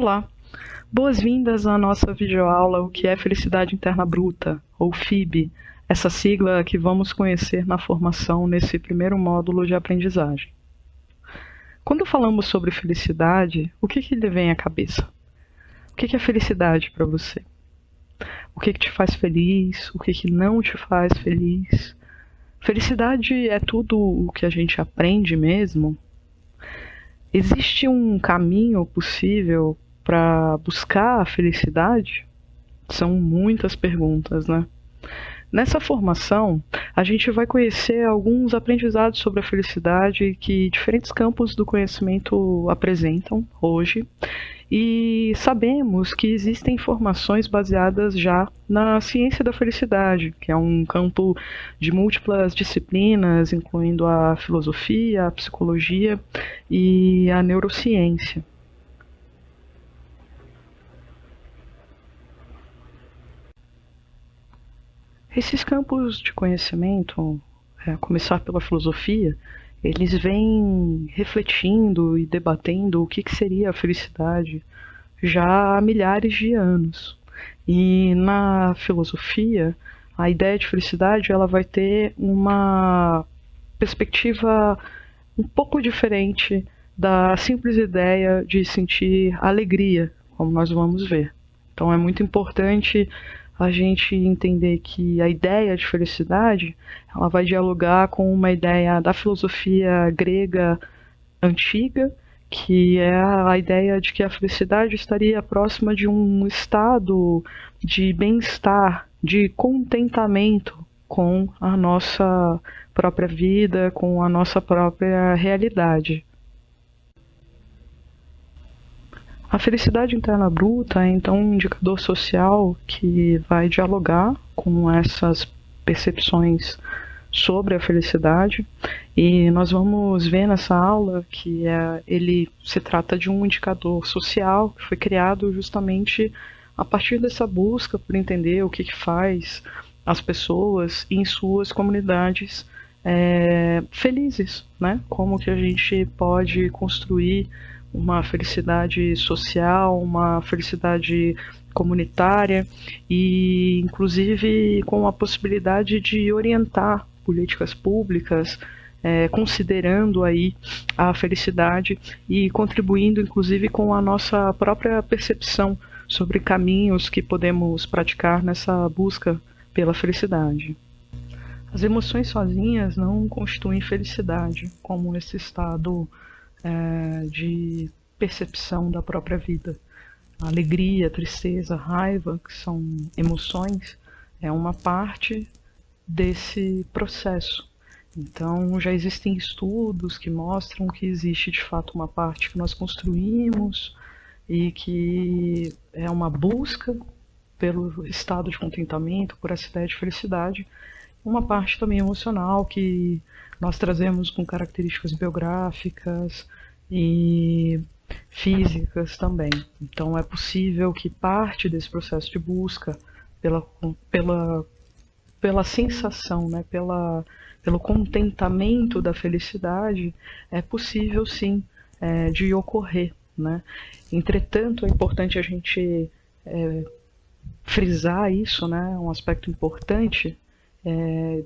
Olá, boas-vindas à nossa videoaula O que é Felicidade Interna Bruta, ou FIB, essa sigla que vamos conhecer na formação nesse primeiro módulo de aprendizagem. Quando falamos sobre felicidade, o que lhe vem à cabeça? O que é felicidade para você? O que te faz feliz? O que não te faz feliz? Felicidade é tudo o que a gente aprende mesmo? Existe um caminho possível para buscar a felicidade? São muitas perguntas, né? Nessa formação, a gente vai conhecer alguns aprendizados sobre a felicidade que diferentes campos do conhecimento apresentam hoje, e sabemos que existem informações baseadas já na ciência da felicidade, que é um campo de múltiplas disciplinas, incluindo a filosofia, a psicologia e a neurociência. Esses campos de conhecimento, a começar pela filosofia, eles vêm refletindo e debatendo o que seria a felicidade já há milhares de anos. E na filosofia, a ideia de felicidade ela vai ter uma perspectiva um pouco diferente da simples ideia de sentir alegria, como nós vamos ver. Então é muito importante a gente entender que a ideia de felicidade ela vai dialogar com uma ideia da filosofia grega antiga, que é a ideia de que a felicidade estaria próxima de um estado de bem-estar, de contentamento com a nossa própria vida, com a nossa própria realidade. A felicidade interna bruta é então um indicador social que vai dialogar com essas percepções sobre a felicidade, e nós vamos ver nessa aula que ele se trata de um indicador social que foi criado justamente a partir dessa busca por entender o que faz as pessoas em suas comunidades felizes, né? Como que a gente pode construir uma felicidade social, uma felicidade comunitária e, inclusive, com a possibilidade de orientar políticas públicas, considerando aí a felicidade e contribuindo, inclusive, com a nossa própria percepção sobre caminhos que podemos praticar nessa busca pela felicidade. As emoções sozinhas não constituem felicidade, como esse estado de percepção da própria vida. A alegria, a tristeza, a raiva, que são emoções, é uma parte desse processo. Então, já existem estudos que mostram que existe de fato uma parte que nós construímos e que é uma busca pelo estado de contentamento, por essa ideia de felicidade, uma parte também emocional que nós trazemos com características biográficas e físicas também. Então é possível que parte desse processo de busca pela sensação, né, pelo contentamento da felicidade, é possível sim de ocorrer, né? Entretanto, é importante a gente frisar isso, né, um aspecto importante.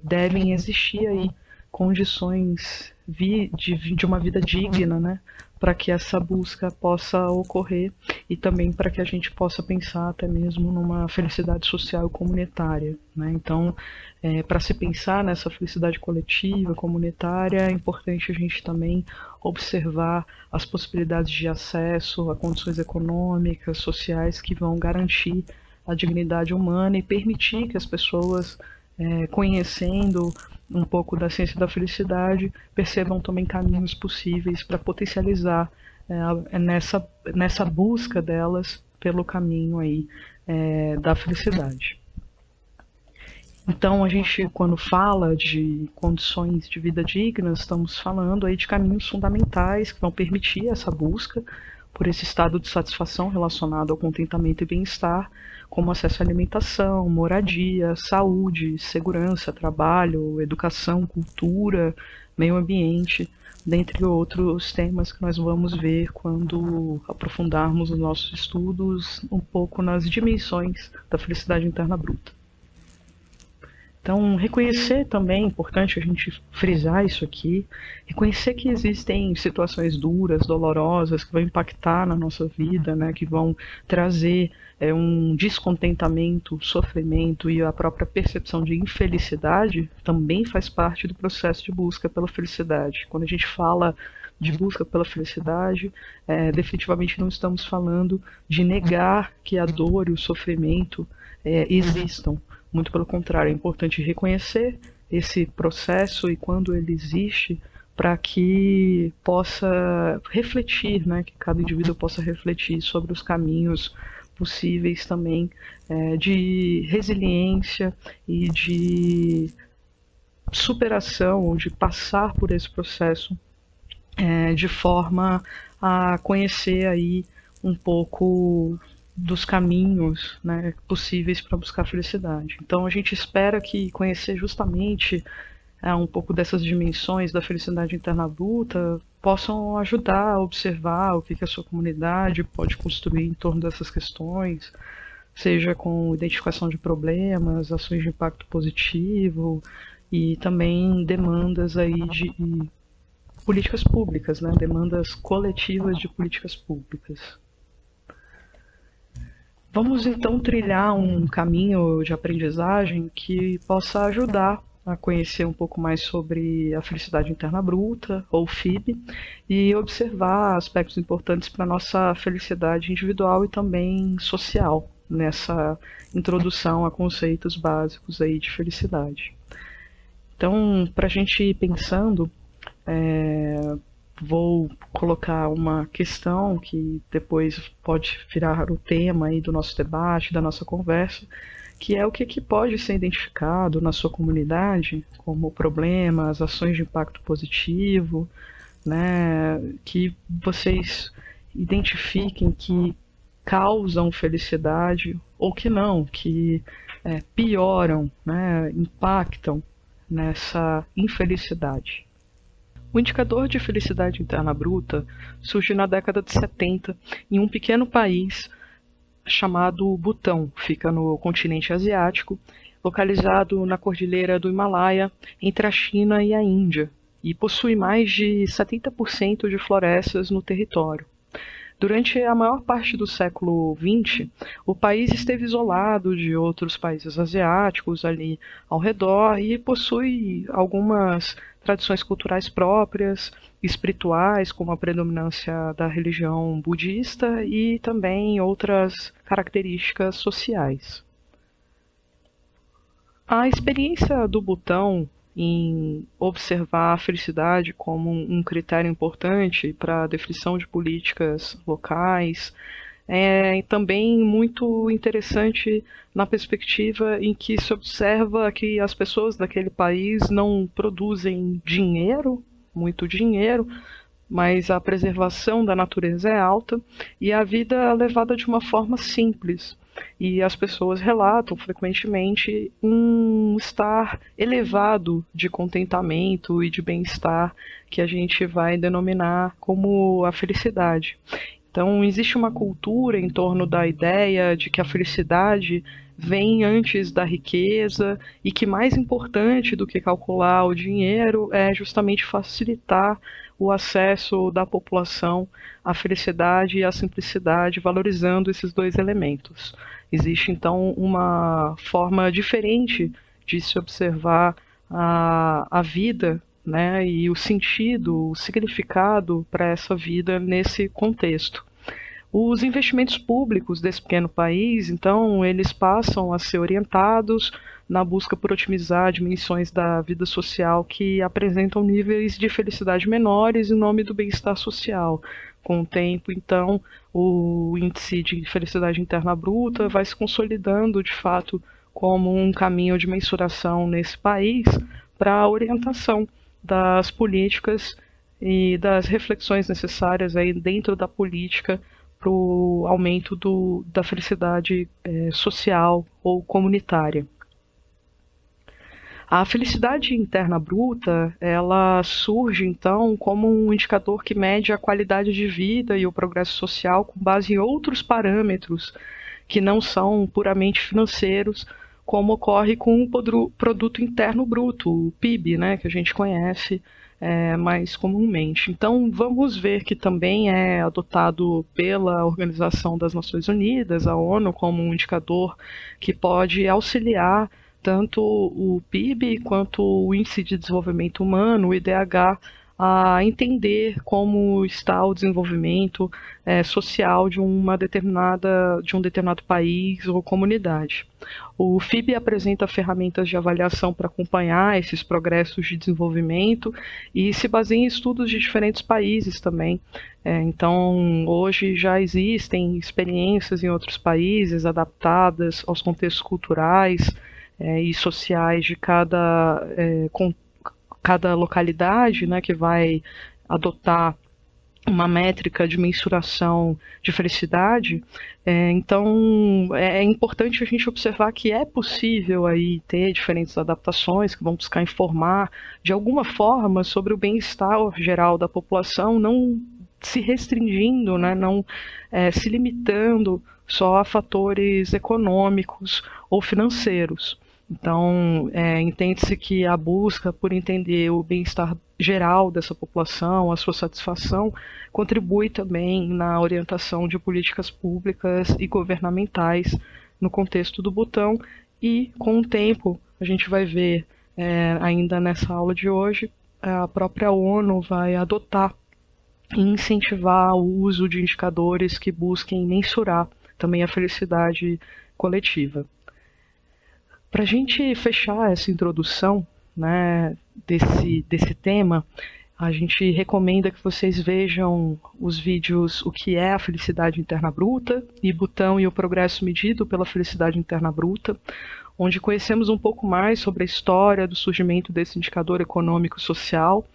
Devem existir aí condições de uma vida digna, né, para que essa busca possa ocorrer e também para que a gente possa pensar até mesmo numa felicidade social e comunitária, né? Então, para se pensar nessa felicidade coletiva, comunitária, é importante a gente também observar as possibilidades de acesso a condições econômicas, sociais que vão garantir a dignidade humana e permitir que as pessoas, conhecendo um pouco da ciência da felicidade, percebam também caminhos possíveis para potencializar nessa busca delas pelo caminho aí da felicidade. Então, a gente, quando fala de condições de vida dignas, estamos falando aí de caminhos fundamentais que vão permitir essa busca por esse estado de satisfação relacionado ao contentamento e bem-estar, como acesso à alimentação, moradia, saúde, segurança, trabalho, educação, cultura, meio ambiente, dentre outros temas que nós vamos ver quando aprofundarmos os nossos estudos um pouco nas dimensões da felicidade interna bruta. Então, reconhecer também, é importante a gente frisar isso aqui, reconhecer que existem situações duras, dolorosas, que vão impactar na nossa vida, né, que vão trazer um descontentamento, sofrimento e a própria percepção de infelicidade, também faz parte do processo de busca pela felicidade. Quando a gente fala de busca pela felicidade, definitivamente não estamos falando de negar que a dor e o sofrimento existam. Muito pelo contrário, é importante reconhecer esse processo e quando ele existe, para que possa refletir, né, que cada indivíduo possa refletir sobre os caminhos possíveis também de resiliência e de superação, de passar por esse processo de forma a conhecer aí um pouco dos caminhos, né, possíveis para buscar a felicidade. Então a gente espera que conhecer justamente um pouco dessas dimensões da felicidade interna bruta possam ajudar a observar o que a sua comunidade pode construir em torno dessas questões, seja com identificação de problemas, ações de impacto positivo e também demandas aí de políticas públicas, né, demandas coletivas de políticas públicas. Vamos então trilhar um caminho de aprendizagem que possa ajudar a conhecer um pouco mais sobre a felicidade interna bruta, ou FIB, e observar aspectos importantes para a nossa felicidade individual e também social, nessa introdução a conceitos básicos aí de felicidade. Então, para a gente ir pensando, vou colocar uma questão que depois pode virar o tema aí do nosso debate, da nossa conversa, que é o que pode ser identificado na sua comunidade como problemas, ações de impacto positivo, né, que vocês identifiquem que causam felicidade ou que não, que pioram, né, impactam nessa infelicidade. O indicador de felicidade interna bruta surgiu na década de 70 em um pequeno país chamado Butão, fica no continente asiático, localizado na cordilheira do Himalaia, entre a China e a Índia, e possui mais de 70% de florestas no território. Durante a maior parte do século XX, o país esteve isolado de outros países asiáticos ali ao redor e possui algumas tradições culturais próprias, espirituais, como a predominância da religião budista e também outras características sociais. A experiência do Butão em observar a felicidade como um critério importante para a definição de políticas locais é também muito interessante na perspectiva em que se observa que as pessoas daquele país não produzem dinheiro, muito dinheiro, mas a preservação da natureza é alta e a vida é levada de uma forma simples. E as pessoas relatam frequentemente um estar elevado de contentamento e de bem-estar que a gente vai denominar como a felicidade. Então, existe uma cultura em torno da ideia de que a felicidade vem antes da riqueza e que mais importante do que calcular o dinheiro é justamente facilitar o acesso da população à felicidade e à simplicidade, valorizando esses dois elementos. Existe, então, uma forma diferente de se observar a vida, né, e o sentido, o significado para essa vida nesse contexto. Os investimentos públicos desse pequeno país, então, eles passam a ser orientados na busca por otimizar dimensões da vida social que apresentam níveis de felicidade menores em nome do bem-estar social. Com o tempo, então, o índice de felicidade interna bruta vai se consolidando, de fato, como um caminho de mensuração nesse país para a orientação das políticas e das reflexões necessárias aí dentro da política para o aumento da felicidade social ou comunitária. A felicidade interna bruta, ela surge então como um indicador que mede a qualidade de vida e o progresso social com base em outros parâmetros que não são puramente financeiros, como ocorre com o produto interno bruto, o PIB, né, que a gente conhece mais comumente. Então, vamos ver que também é adotado pela Organização das Nações Unidas, a ONU, como um indicador que pode auxiliar tanto o PIB quanto o Índice de Desenvolvimento Humano, o IDH, a entender como está o desenvolvimento social de um determinado país ou comunidade. O FIB apresenta ferramentas de avaliação para acompanhar esses progressos de desenvolvimento e se baseia em estudos de diferentes países também. Então, hoje já existem experiências em outros países adaptadas aos contextos culturais e sociais de cada localidade, né, que vai adotar uma métrica de mensuração de felicidade. Então é importante a gente observar que é possível aí ter diferentes adaptações que vão buscar informar de alguma forma sobre o bem-estar geral da população, não se restringindo, né, não se limitando só a fatores econômicos ou financeiros. Então, entende-se que a busca por entender o bem-estar geral dessa população, a sua satisfação, contribui também na orientação de políticas públicas e governamentais no contexto do Butão e, com o tempo, a gente vai ver, ainda nessa aula de hoje, a própria ONU vai adotar e incentivar o uso de indicadores que busquem mensurar também a felicidade coletiva. Para a gente fechar essa introdução, né, desse tema, a gente recomenda que vocês vejam os vídeos O que é a Felicidade Interna Bruta e Butão e o Progresso Medido pela Felicidade Interna Bruta, onde conhecemos um pouco mais sobre a história do surgimento desse indicador econômico social,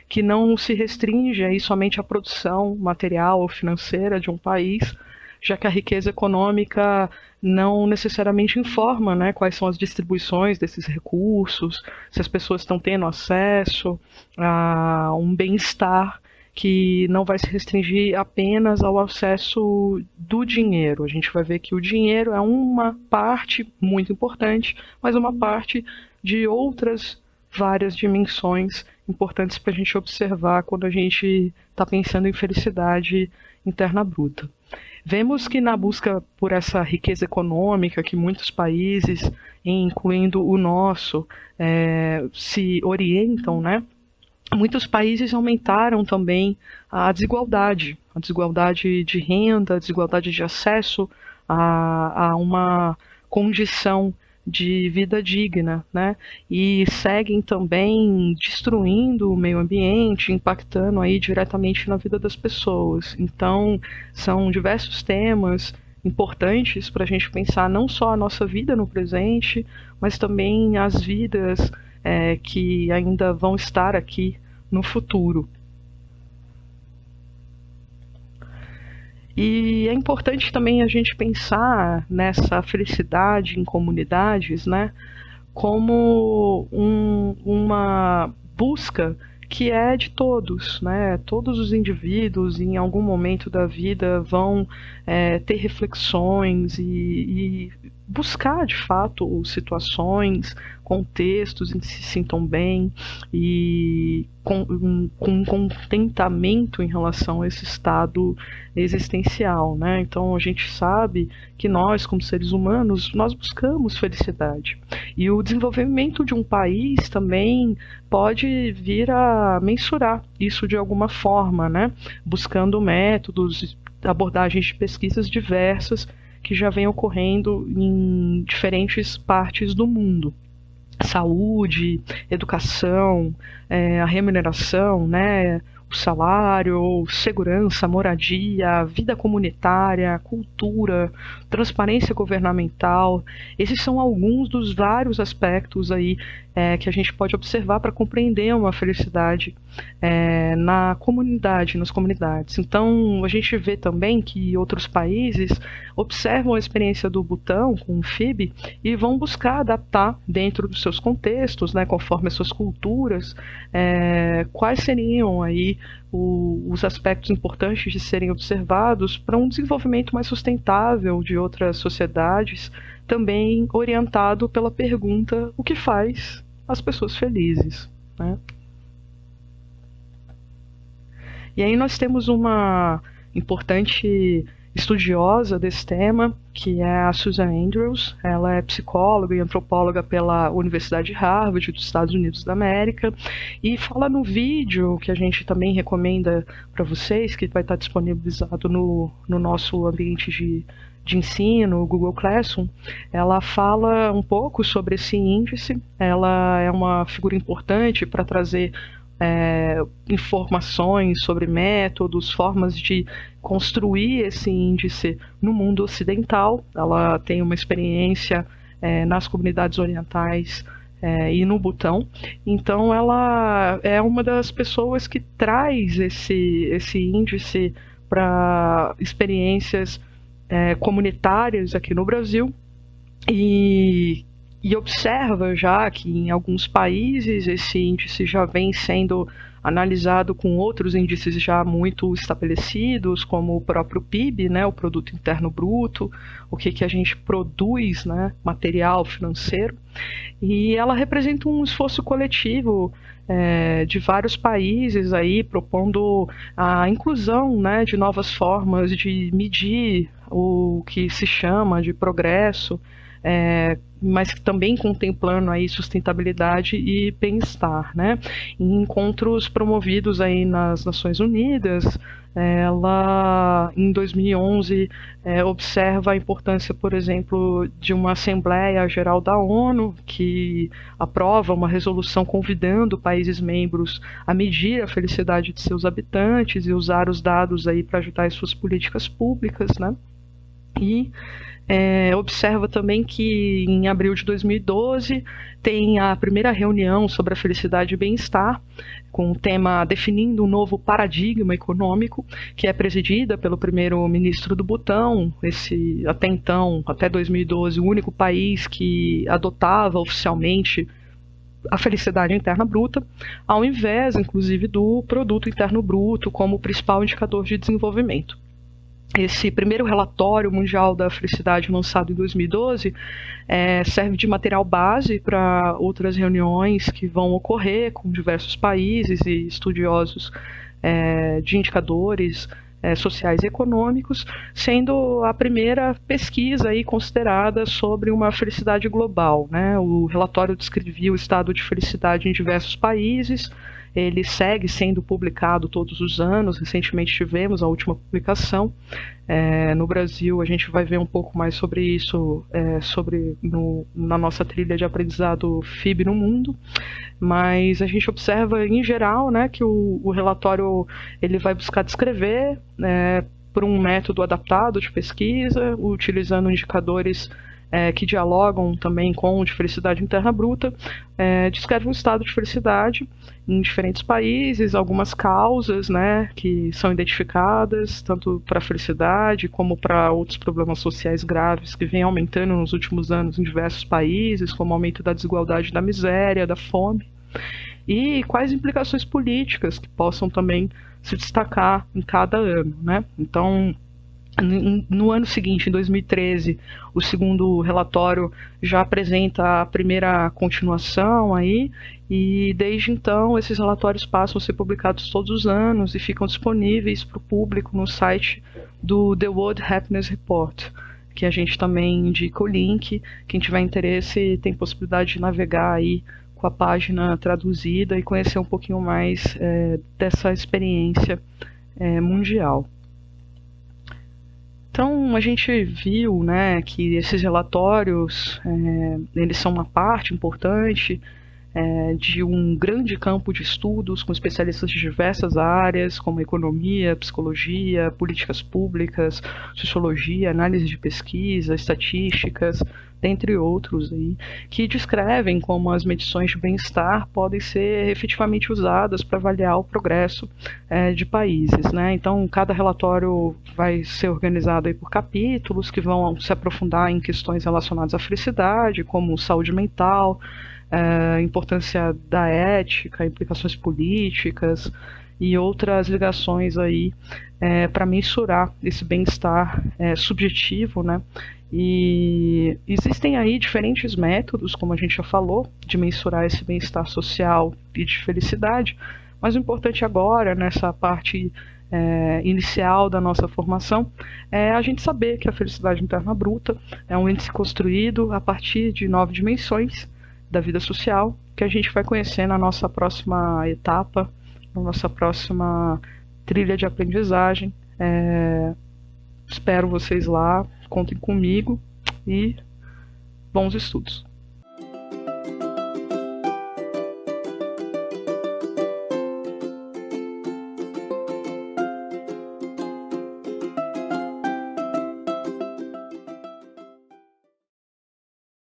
que não se restringe aí somente à produção material ou financeira de um país, já que a riqueza econômica não necessariamente informa, né, quais são as distribuições desses recursos, se as pessoas estão tendo acesso a um bem-estar que não vai se restringir apenas ao acesso do dinheiro. A gente vai ver que o dinheiro é uma parte muito importante, mas uma parte de outras várias dimensões importantes para a gente observar quando a gente está pensando em felicidade interna bruta. Vemos que na busca por essa riqueza econômica que muitos países, incluindo o nosso, se orientam, né? Muitos países aumentaram também a desigualdade de renda, a desigualdade de acesso a uma condição de vida digna, né? E seguem também destruindo o meio ambiente, impactando aí diretamente na vida das pessoas. Então, são diversos temas importantes para a gente pensar não só a nossa vida no presente, mas também as vidas que ainda vão estar aqui no futuro. E é importante também a gente pensar nessa felicidade em comunidades, né, como uma busca que é de todos, né? Todos os indivíduos em algum momento da vida vão ter reflexões e buscar de fato situações, contextos em que se sintam bem e com um contentamento em relação a esse estado existencial, né? Então a gente sabe que nós, como seres humanos, nós buscamos felicidade. E o desenvolvimento de um país também pode vir a mensurar isso de alguma forma, né? Buscando métodos, abordagens de pesquisas diversas que já vem ocorrendo em diferentes partes do mundo. Saúde, educação, a remuneração, né, o salário, segurança, moradia, vida comunitária, cultura, transparência governamental. Esses são alguns dos vários aspectos aí que a gente pode observar para compreender uma felicidade na comunidade, nas comunidades. Então, a gente vê também que outros países observam a experiência do Butão com o FIB e vão buscar adaptar dentro dos seus contextos, né, conforme as suas culturas, quais seriam aí os aspectos importantes de serem observados para um desenvolvimento mais sustentável de outras sociedades, também orientado pela pergunta: o que faz as pessoas felizes, né? E aí nós temos uma importante estudiosa desse tema, que é a Susan Andrews. Ela é psicóloga e antropóloga pela Universidade de Harvard, dos Estados Unidos da América, e fala no vídeo que a gente também recomenda para vocês, que vai estar disponibilizado no nosso ambiente de ensino, o Google Classroom. Ela fala um pouco sobre esse índice. Ela é uma figura importante para trazer informações sobre métodos, formas de construir esse índice no mundo ocidental. Ela tem uma experiência nas comunidades orientais e no Butão. Então ela é uma das pessoas que traz esse índice para experiências comunitárias aqui no Brasil e observa já que em alguns países esse índice já vem sendo analisado com outros índices já muito estabelecidos, como o próprio PIB, né, o Produto Interno Bruto, o que a gente produz, né, material, financeiro. E ela representa um esforço coletivo de vários países aí, propondo a inclusão, né, de novas formas de medir o que se chama de progresso, mas também contemplando aí sustentabilidade e bem-estar, né? Em encontros promovidos aí nas Nações Unidas, ela em 2011 observa a importância, por exemplo, de uma Assembleia Geral da ONU que aprova uma resolução convidando países membros a medir a felicidade de seus habitantes e usar os dados aí para ajudar as suas políticas públicas, né? E observa também que em abril de 2012 tem a primeira reunião sobre a felicidade e bem-estar, com o tema Definindo um Novo Paradigma Econômico, que é presidida pelo primeiro-ministro do Butão, até então, até 2012, o único país que adotava oficialmente a felicidade interna bruta, ao invés, inclusive, do produto interno bruto como principal indicador de desenvolvimento. Esse primeiro relatório mundial da felicidade, lançado em 2012, serve de material base para outras reuniões que vão ocorrer com diversos países e estudiosos de indicadores sociais e econômicos, sendo a primeira pesquisa aí considerada sobre uma felicidade global, né? O relatório descrevia o estado de felicidade em diversos países. Ele segue sendo publicado todos os anos. Recentemente tivemos a última publicação. No Brasil, a gente vai ver um pouco mais sobre isso na nossa trilha de aprendizado FIB no mundo. Mas a gente observa, em geral, né, que o relatório ele vai buscar descrever por um método adaptado de pesquisa, utilizando indicadores que dialogam também com o de felicidade interna bruta, descreve um estado de felicidade em diferentes países, algumas causas, né, que são identificadas, tanto para a felicidade como para outros problemas sociais graves que vêm aumentando nos últimos anos em diversos países, como o aumento da desigualdade, da miséria, da fome, e quais implicações políticas que possam também se destacar em cada ano, né? Então, no ano seguinte, em 2013, o segundo relatório já apresenta a primeira continuação aí, e desde então esses relatórios passam a ser publicados todos os anos e ficam disponíveis para o público no site do The World Happiness Report, que a gente também indica o link. Quem tiver interesse tem possibilidade de navegar aí com a página traduzida e conhecer um pouquinho mais dessa experiência mundial. Então, a gente viu, né, que esses relatórios eles são uma parte importante de um grande campo de estudos com especialistas de diversas áreas, como economia, psicologia, políticas públicas, sociologia, análise de pesquisa, estatísticas, dentre outros, aí, que descrevem como as medições de bem-estar podem ser efetivamente usadas para avaliar o progresso de países, né? Então, cada relatório vai ser organizado aí por capítulos que vão se aprofundar em questões relacionadas à felicidade, como saúde mental, importância da ética, implicações políticas e outras ligações aí para mensurar esse bem-estar subjetivo, né? E existem aí diferentes métodos, como a gente já falou, de mensurar esse bem-estar social e de felicidade, mas o importante agora, nessa parte inicial da nossa formação, é a gente saber que a felicidade interna bruta é um índice construído a partir de 9 dimensões da vida social, que a gente vai conhecer na nossa próxima etapa, na nossa próxima trilha de aprendizagem. Espero vocês lá, contem comigo e bons estudos.